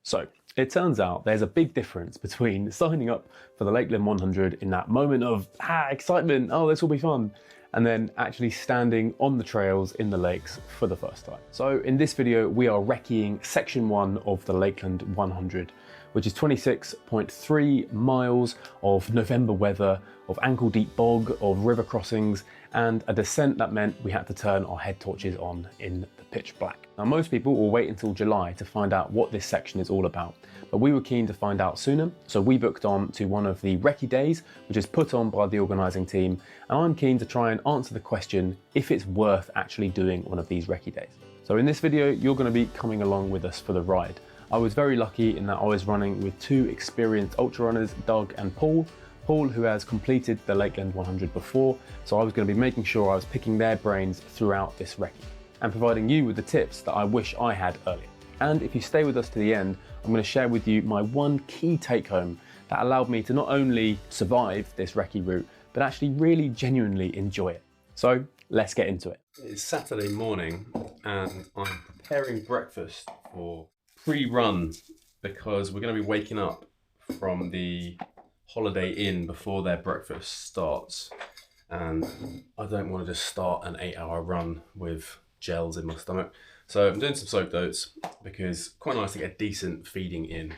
So it turns out there's a big difference between signing up for the Lakeland 100 in that moment of excitement, oh, this will be fun, and then actually standing on the trails in the lakes for the first time. So in this video, we are recceing section 1 of the Lakeland 100, which is 26.3 miles of November weather, of ankle deep bog, of river crossings, and a descent that meant we had to turn our head torches on in the pitch black. Now, most people will wait until July to find out what this section is all about, but we were keen to find out sooner, so we booked on to one of the recce days, which is put on by the organising team, and I'm keen to try and answer the question if it's worth actually doing one of these recce days. So in this video, you're going to be coming along with us for the ride. I was very lucky in that I was running with two experienced ultra runners, Doug and Paul. Paul, who has completed the Lakeland 100 before, so I was going to be making sure I was picking their brains throughout this recce and providing you with the tips that I wish I had earlier. And if you stay with us to the end, I'm going to share with you my one key take home that allowed me to not only survive this recce route, but actually really genuinely enjoy it. So let's get into it. It's Saturday morning and I'm preparing breakfast for pre-run because we're going to be waking up from the Holiday Inn before their breakfast starts, and I don't want to just start an 8-hour run with gels in my stomach. So I'm doing some soaked oats because it's quite nice to get a decent feeding in.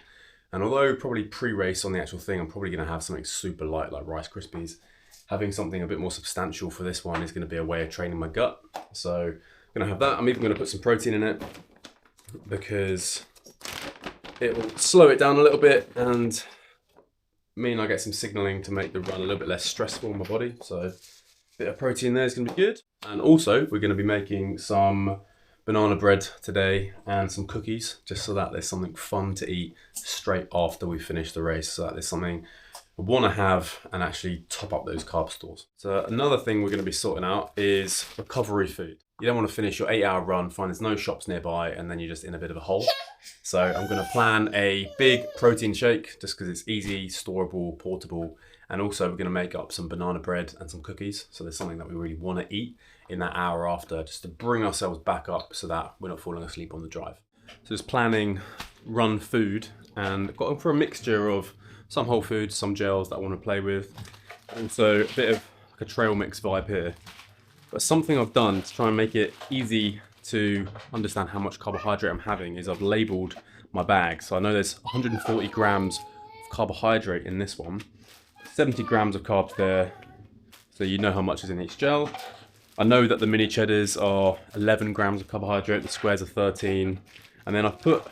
And although probably pre-race on the actual thing, I'm probably going to have something super light like Rice Krispies. Having something a bit more substantial for this one is going to be a way of training my gut. So I'm going to have that. I'm even going to put some protein in it because it will slow it down a little bit and mean I get some signaling to make the run a little bit less stressful on my body. So a bit of protein there is going to be good. And also we're going to be making some banana bread today and some cookies, just so that there's something fun to eat straight after we finish the race, so that there's something I want to have and actually top up those carb stores. So another thing we're going to be sorting out is recovery food. You don't want to finish your 8-hour run, find there's no shops nearby, and then you're just in a bit of a hole. So I'm going to plan a big protein shake just because it's easy, storable, portable. And also we're going to make up some banana bread and some cookies. So there's something that we really want to eat in that hour after, just to bring ourselves back up so that we're not falling asleep on the drive. So just planning run food, and got for a mixture of some whole foods, some gels that I want to play with. And so a bit of like a trail mix vibe here. But something I've done to try and make it easy to understand how much carbohydrate I'm having is I've labeled my bag. So I know there's 140 grams of carbohydrate in this one, 70 grams of carbs there. So you know how much is in each gel. I know that the mini cheddars are 11 grams of carbohydrate, the squares are 13. And then I've put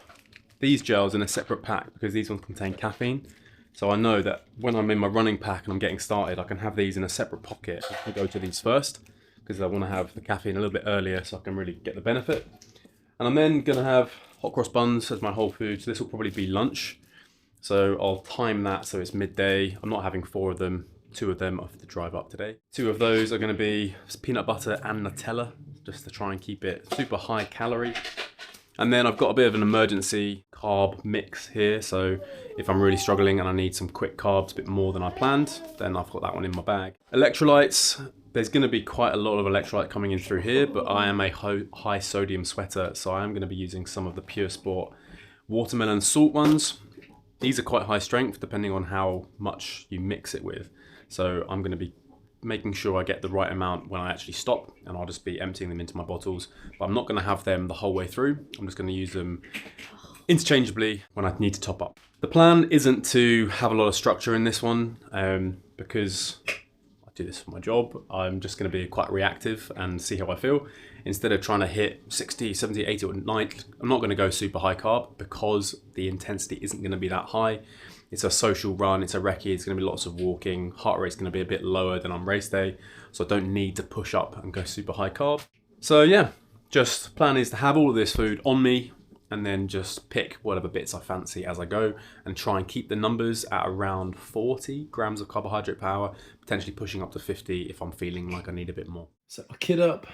these gels in a separate pack because these ones contain caffeine. So I know that when I'm in my running pack and I'm getting started, I can have these in a separate pocket. I can go to these first, because I want to have the caffeine a little bit earlier so I can really get the benefit. And I'm then going to have hot cross buns as my whole food. So this will probably be lunch. So I'll time that so it's midday. I'm not having 4 of them. 2 of them I have to drive up today. 2 of those are going to be peanut butter and Nutella, just to try and keep it super high calorie. And then I've got a bit of an emergency carb mix here. So if I'm really struggling and I need some quick carbs, a bit more than I planned, then I've got that one in my bag. Electrolytes. There's going to be quite a lot of electrolyte coming in through here, but I am a high sodium sweater, so I am going to be using some of the Pure Sport watermelon salt ones. These are quite high strength depending on how much you mix it with. So I'm going to be making sure I get the right amount when I actually stop, and I'll just be emptying them into my bottles. But I'm not going to have them the whole way through. I'm just going to use them interchangeably when I need to top up. The plan isn't to have a lot of structure in this one because do this for my job. I'm just going to be quite reactive and see how I feel. Instead of trying to hit 60, 70, 80 or 90, I'm not going to go super high carb because the intensity isn't going to be that high. It's a social run, it's a recce, it's going to be lots of walking. Heart rate's going to be a bit lower than on race day, so I don't need to push up and go super high carb. So yeah, just plan is to have all of this food on me and then just pick whatever bits I fancy as I go and try and keep the numbers at around 40 grams of carbohydrate per hour, potentially pushing up to 50 if I'm feeling like I need a bit more. So my kit up,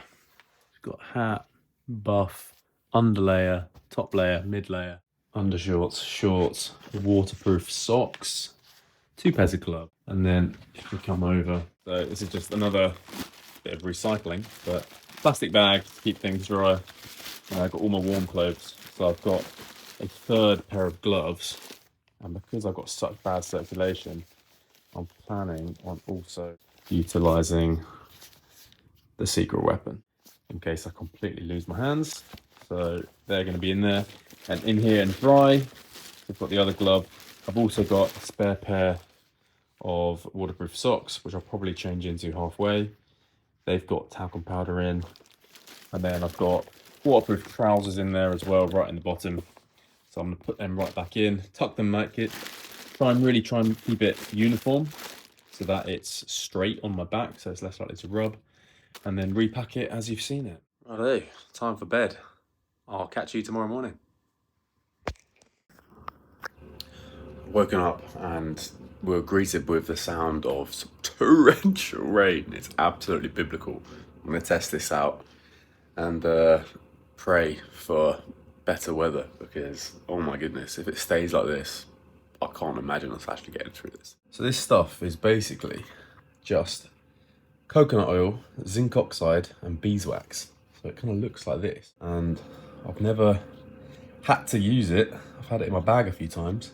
got hat, buff, underlayer, top layer, mid layer, undershorts, shorts, waterproof socks, 2 pairs of gloves, and then if we come over, so this is just another bit of recycling, but plastic bag to keep things dry. I've got all my warm clothes. So I've got a third pair of gloves, and because I've got such bad circulation, I'm planning on also utilising the secret weapon in case I completely lose my hands. So they're going to be in there and in here and dry. I've got the other glove. I've also got a spare pair of waterproof socks, which I'll probably change into halfway. They've got talcum powder in, and then I've got waterproof trousers in there as well, right in the bottom. So I'm going to put them right back in, tuck them back in, try and keep it uniform so that it's straight on my back, so it's less likely to rub, and then repack it as you've seen it. Righto, time for bed. I'll catch you tomorrow morning. Woken up and we were greeted with the sound of some torrential rain. It's absolutely biblical. I'm going to test this out and pray for better weather, because oh my goodness, if it stays like this, I can't imagine us actually getting through this. So this stuff is basically just coconut oil, zinc oxide and beeswax. So it kind of looks like this, and I've never had to use it. I've had it in my bag a few times,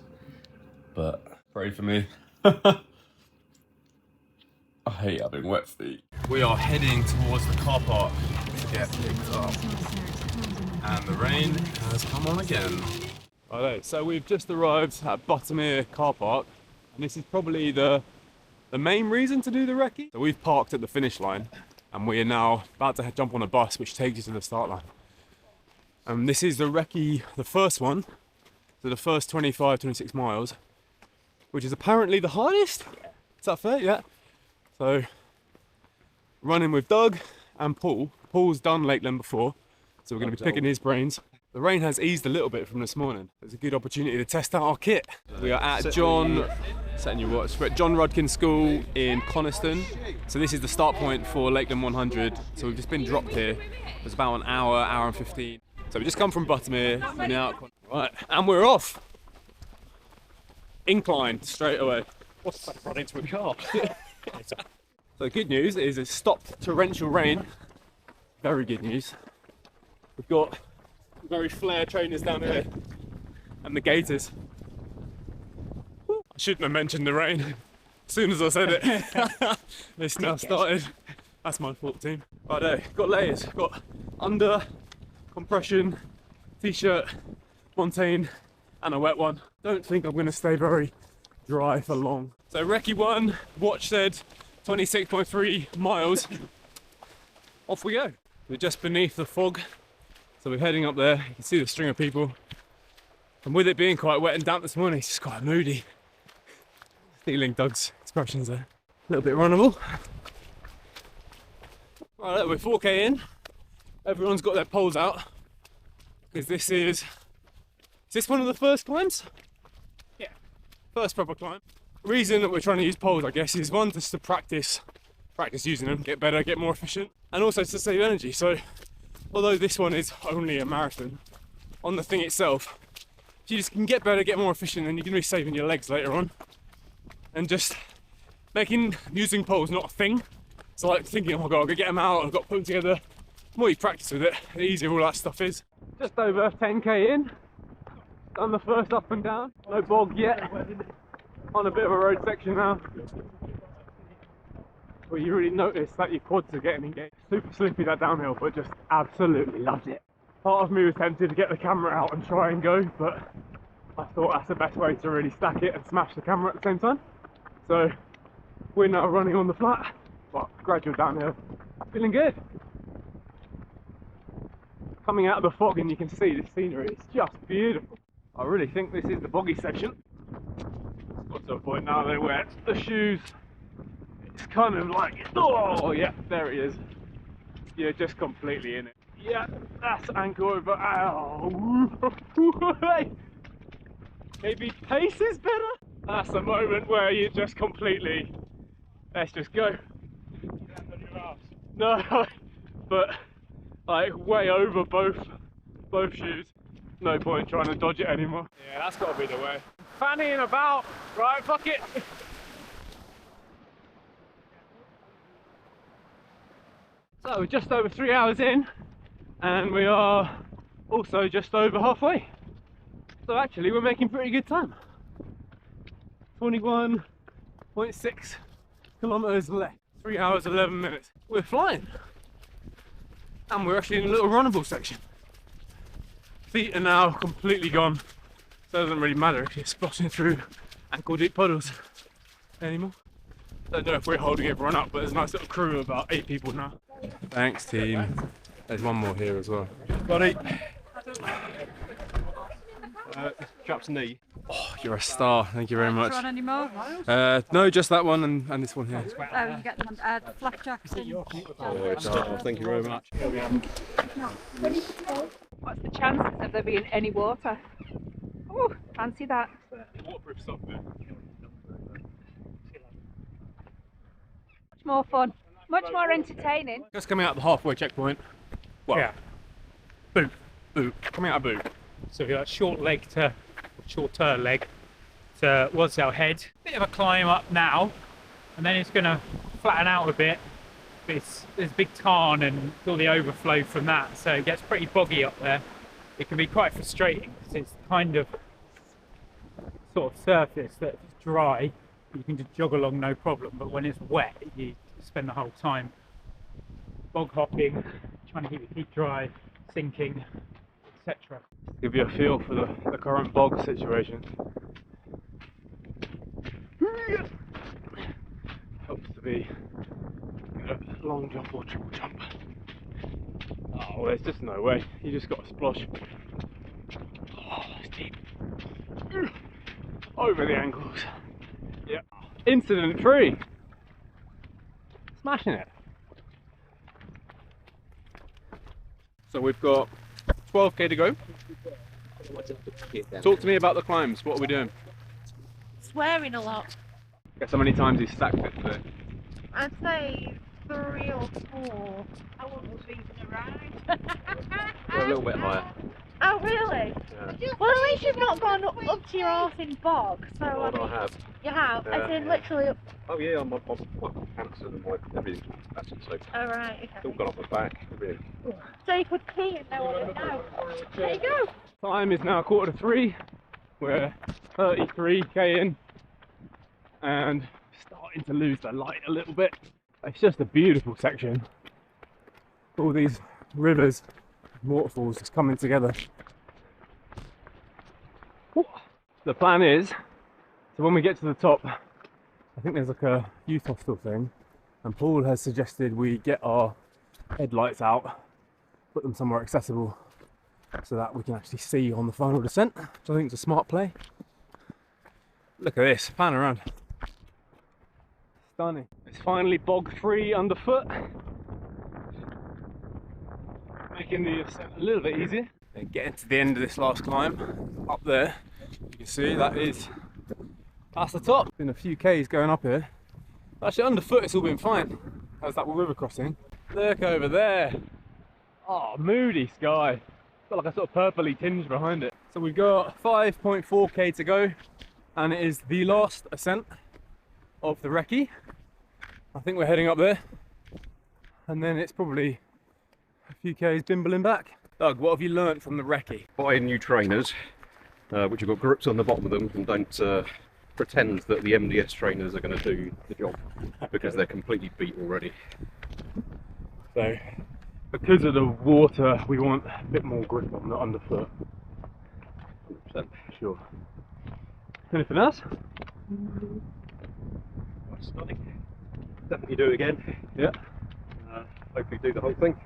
but pray for me. I hate having wet feet. We are heading towards the car park to get picked up, and the rain has come on again. Alright, so we've just arrived at Buttermere car park, and this is probably the main reason to do the recce. So we've parked at the finish line, and we are now about to jump on a bus which takes you to the start line. And this is the recce, the first one, so the first 25-26 miles, which is apparently the hardest. Is that fair? Yeah. So running with Doug and Paul. Paul's done Lakeland before, so we're going to be picking his brains. The rain has eased a little bit from this morning. It's a good opportunity to test out our kit. We are at John Rudkin School in Coniston. So this is the start point for Lakeland 100. So we've just been dropped here. It's about an hour and 15. So we just come from Buttermere. We're now right, and we're off. Incline straight away. What's that, run into a car? So the good news is it stopped torrential rain. Very good news. We've got very flare trainers down here and the gaiters. I shouldn't have mentioned the rain as soon as I said it. This now started. That's my fault, team. Righto, got layers. Got under, compression, t-shirt, Montane, and a wet one. Don't think I'm going to stay very dry for long. So recce 1, watch said 26.3 miles. Off we go. We're just beneath the fog, so we're heading up there. You can see the string of people, and with it being quite wet and damp this morning, it's just quite moody. Stealing Doug's expressions there. A little bit runnable. Right, we're 4k in. Everyone's got their poles out, because this is this one of the first climbs? Yeah, first proper climb. The reason that we're trying to use poles, I guess, is one, just to practice using them, get better, get more efficient, and also to save energy. So although this one is only a marathon, on the thing itself, you just can get better, get more efficient, and you can be saving your legs later on, and just making using poles not a thing. So like thinking, oh my god, I've got to get them out, I've got to put them together. The more you practice with it, the easier all that stuff is. Just over 10k in, done the first up and down, no bog yet, on a bit of a road section now, where you really notice that your quads are getting engaged. Super slippy that downhill, but just absolutely loved it. Part of me was tempted to get the camera out and try and go, but I thought that's the best way to really stack it and smash the camera at the same time. So we're now running on the flat, but gradual downhill, feeling good. Coming out of the fog and you can see the scenery, it's just beautiful. I really think this is the boggy section. It's got to a point now though where the shoes, it's kind of like, oh yeah, there it is. You're just completely in it. Yeah, that's ankle over, ow. Maybe pace is better? That's the moment where you just completely, let's just go. No, but like way over both shoes. No point trying to dodge it anymore. Yeah, that's got to be the way. Fannying about, right, fuck it. So we're just over 3 hours in, and we are also just over halfway. So actually we're making pretty good time. 21.6 kilometers left. 3 hours 11 minutes. We're flying. And we're actually in a little runnable section. Feet are now completely gone. So it doesn't really matter if you're splashing through ankle deep puddles anymore. I don't know if we're holding everyone up, but there's a nice little crew of about 8 people now. Thanks team. There's one more here as well. Buddy. Chap's knee. Oh, you're a star. Thank you very much. Do you want any more? No, just that one and this one here. Oh, you get them flapjacks and... Thank you very much. What's the chances of there being any water? Oh, fancy that. Waterproof sock there. Much more fun. Much more entertaining. Just coming out of the halfway checkpoint. Well, Yeah. boot. Coming out of boot. So we've got shorter leg towards our head. Bit of a climb up now, and then it's going to flatten out a bit. There's a big tarn and all the overflow from that, so it gets pretty boggy up there. It can be quite frustrating because it's kind of sort of surface that's dry. You can just jog along no problem, but when it's wet, you spend the whole time bog hopping, trying to keep your feet dry, sinking, etc. Give you a feel for the current bog situation. Helps to be a long jump or triple jump. Oh, well, there's just no way. You just got to splosh. Oh, it's deep. Over the ankles. Yep. Incident free. Smashing it. So we've got 12k to go. Talk to me about the climbs. What are we doing? Swearing a lot. Guess how many times you stacked it today? I'd say 3 or 4. I wasn't even around. We're a little bit higher. Oh really? Yeah. Well, at least you've not gone up to your arse in bog. So Oh, I no, mean, I have. you have, as in literally up. Oh yeah, I'm cancer and my everything's actually so Oh right, still okay. gone off my back. Everything. So you could pee and no one would know. There you go. Time is now 2:45. We're 33k in and starting to lose the light a little bit. It's just a beautiful section. All these rivers, waterfalls just coming together. The plan is, so when we get to the top, I think there's like a youth hostel thing, and Paul has suggested we get our headlights out, put them somewhere accessible so that we can actually see on the final descent, which I think is a smart play. Look at this, pan around. Stunning. It's finally bog free underfoot, making the ascent a little bit easier. And getting to the end of this last climb, up there, you can see that's the top. Been a few k's going up here. Actually underfoot it's all been fine. There's that river crossing. Look over there. Oh, moody sky. Got like a sort of purpley tinge behind it. So we've got 5.4k to go, and it is the last ascent of the recce. I think we're heading up there, and then it's probably a few k's bimbling back. Doug, what have you learnt from the recce? Buy new trainers, which have got grips on the bottom of them, and don't pretend that the MDS trainers are going to do the job, because they're completely beat already. So, because of the water, we want a bit more grip on the underfoot. 100%. Sure. Anything else? That's stunning. Definitely do it again. Yeah. Hopefully do the whole thing.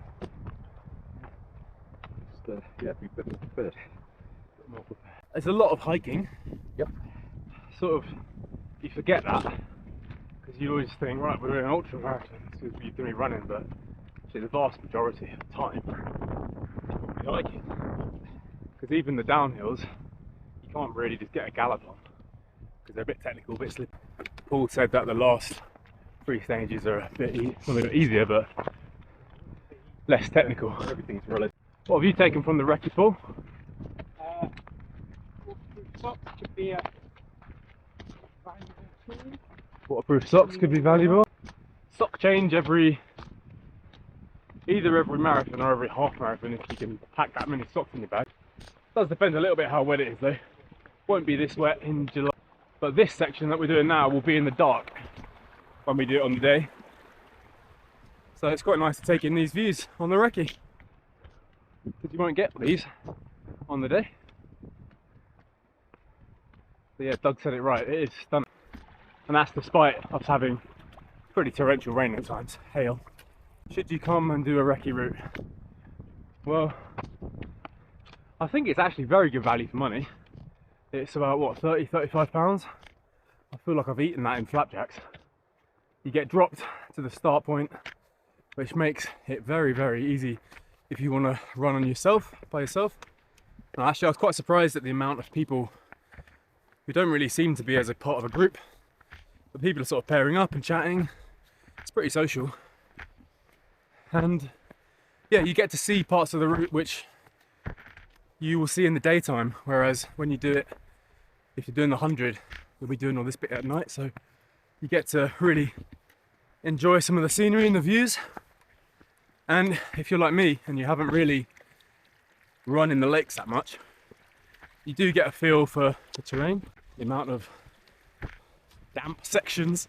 Just, yeah, be a bit more prepared. It's a lot of hiking. Yep. Sort of, you forget that, because you always think, right, we're doing ultra marathons because you're going to be running, but actually the vast majority of the time you're probably hiking. Because even the downhills, you can't really just get a gallop on, because they're a bit technical, a bit slippery. Paul said that the last 3 stages are a bit easier, but less technical. Everything's relative. What have you taken from the recce, Paul? Waterproof socks could be valuable. Sock change either every marathon or every half marathon if you can pack that many socks in your bag. Does depend a little bit how wet it is though. Won't be this wet in July. But this section that we're doing now will be in the dark when we do it on the day. So it's quite nice to take in these views on the recce, because you won't get these on the day. So yeah, Doug said it right, it is stunning. And that's despite us having pretty torrential rain at times, hail. Should you come and do a recce route? Well, I think it's actually very good value for money. It's about what, 30-35 pounds? I feel like I've eaten that in flapjacks. You get dropped to the start point, which makes it very, very easy if you want to run on yourself, by yourself. And actually I was quite surprised at the amount of people who don't really seem to be as a part of a group, but people are sort of pairing up and chatting. It's pretty social. And yeah, you get to see parts of the route which you will see in the daytime, whereas when you do it, if you're doing the 100, you'll be doing all this bit at night, so you get to really enjoy some of the scenery and the views. And if you're like me and you haven't really run in the lakes that much, you do get a feel for the terrain, the amount of damp sections,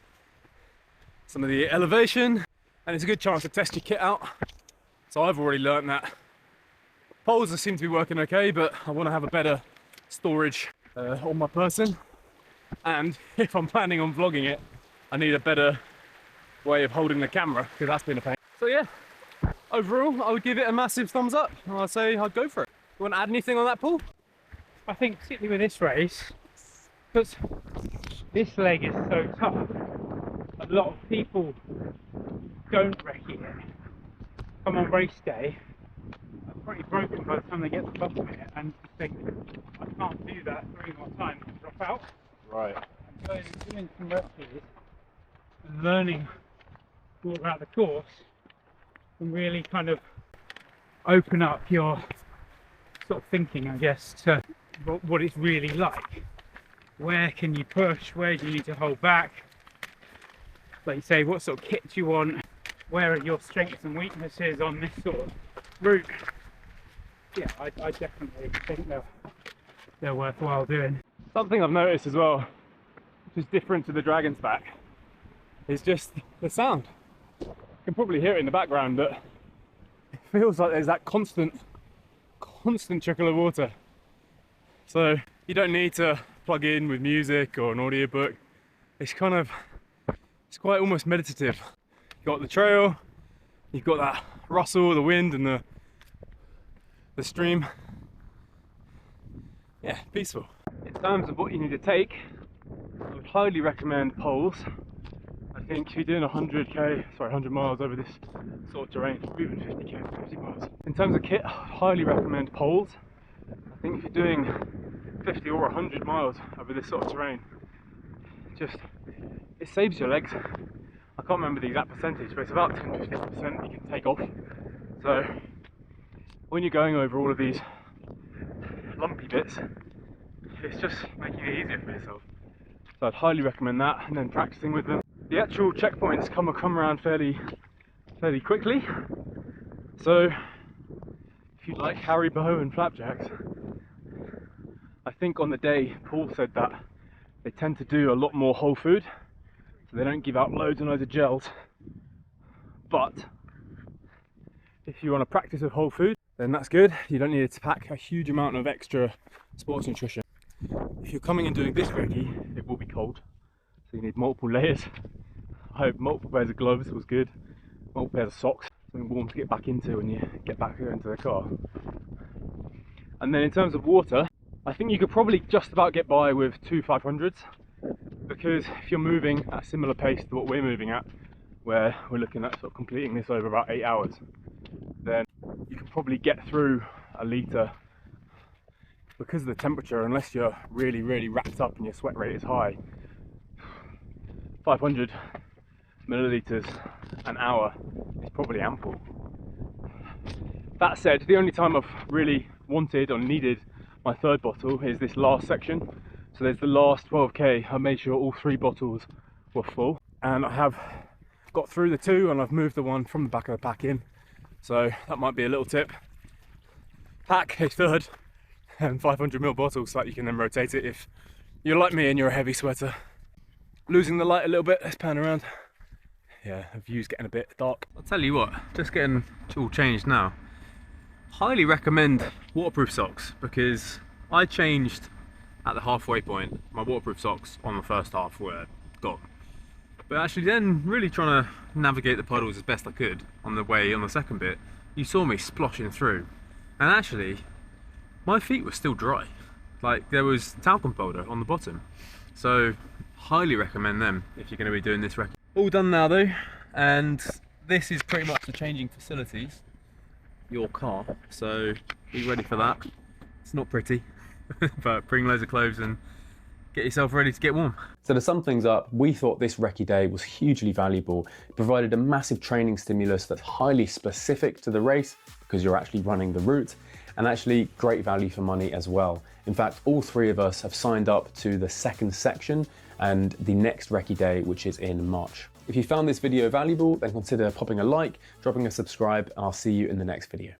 some of the elevation, and it's a good chance to test your kit out. So I've already learned that poles seem to be working okay, but I want to have a better storage on my person, and if I'm planning on vlogging it, I need a better way of holding the camera, because that's been a pain. So yeah, overall I would give it a massive thumbs up, and I'd say I'd go for it. You want to add anything on that, Paul? I think particularly with this race, because this leg is so tough, a lot of people don't recce it. Come on race day, are pretty broken by the time they get to the bottom of it, and just think, I can't do that 3 more times and drop out. Right. And going and doing some recces and learning all about the course can really kind of open up your sort of thinking, I guess, to what it's really like. Where can you push? Where do you need to hold back? Like you say, what sort of kit do you want? Where are your strengths and weaknesses on this sort of route? Yeah, I definitely think they're worthwhile doing. Something I've noticed as well, which is different to the Dragon's Back, is just the sound. You can probably hear it in the background, but it feels like there's that constant trickle of water. So you don't need to plug in with music or an audiobook. It's quite almost meditative. You've got the trail, you've got that rustle, the wind and the stream. Yeah, peaceful. In terms of what you need to take, I would highly recommend poles. I think if you're doing 100 miles over this sort of terrain, even 50 miles. In terms of kit, I highly recommend poles. I think if you're doing 50 or 100 miles over this sort of terrain, it saves your legs. I can't remember the exact percentage, but it's about 10-15% you can take off. So when you're going over all of these lumpy bits, it's just making it easier for yourself. So I'd highly recommend that, and then practicing with them. The actual checkpoints come around fairly quickly. So if you like Haribo and flapjacks, I think on the day Paul said that they tend to do a lot more whole food, so they don't give out loads and loads of gels. But if you want to practice with whole food, then that's good. You don't need to pack a huge amount of extra sports nutrition. If you're coming and doing this recce, it will be cold, so you need multiple layers. I hope multiple pairs of gloves was good, multiple pairs of socks, something warm to get back into when you get back into the car. And then in terms of water, I think you could probably just about get by with 2 500s, because if you're moving at a similar pace to what we're moving at, where we're looking at sort of completing this over about 8 hours, then you can probably get through a litre because of the temperature, unless you're really wrapped up and your sweat rate is high. 500 millilitres an hour is probably ample. That said, the only time I've really wanted or needed my third bottle is this last section. So there's the last 12k, I made sure all 3 bottles were full, and I have got through the 2 and I've moved the 1 from the back of the pack in. So that might be a little tip. Pack a third and 500ml bottles so that you can then rotate it if you're like me and you're a heavy sweater. Losing the light a little bit, let's pan around. Yeah, the view's getting a bit dark. I'll tell you what, just getting all changed now. Highly recommend waterproof socks because I changed at the halfway point. My waterproof socks on the first half were gone. But actually then really trying to navigate the puddles as best I could on the second bit, you saw me sploshing through. And actually, my feet were still dry. Like there was talcum powder on the bottom. So highly recommend them if you're going to be doing this recce. All done now though, and this is pretty much the changing facilities. Your car, so be ready for that. It's not pretty, but bring loads of clothes and get yourself ready to get warm. So to sum things up, we thought this recce day was hugely valuable. It provided a massive training stimulus that's highly specific to the race because you're actually running the route, and actually great value for money as well. In fact, all three of us have signed up to the second section and the next recce day, which is in March. If you found this video valuable, then consider popping a like, dropping a subscribe, and I'll see you in the next video.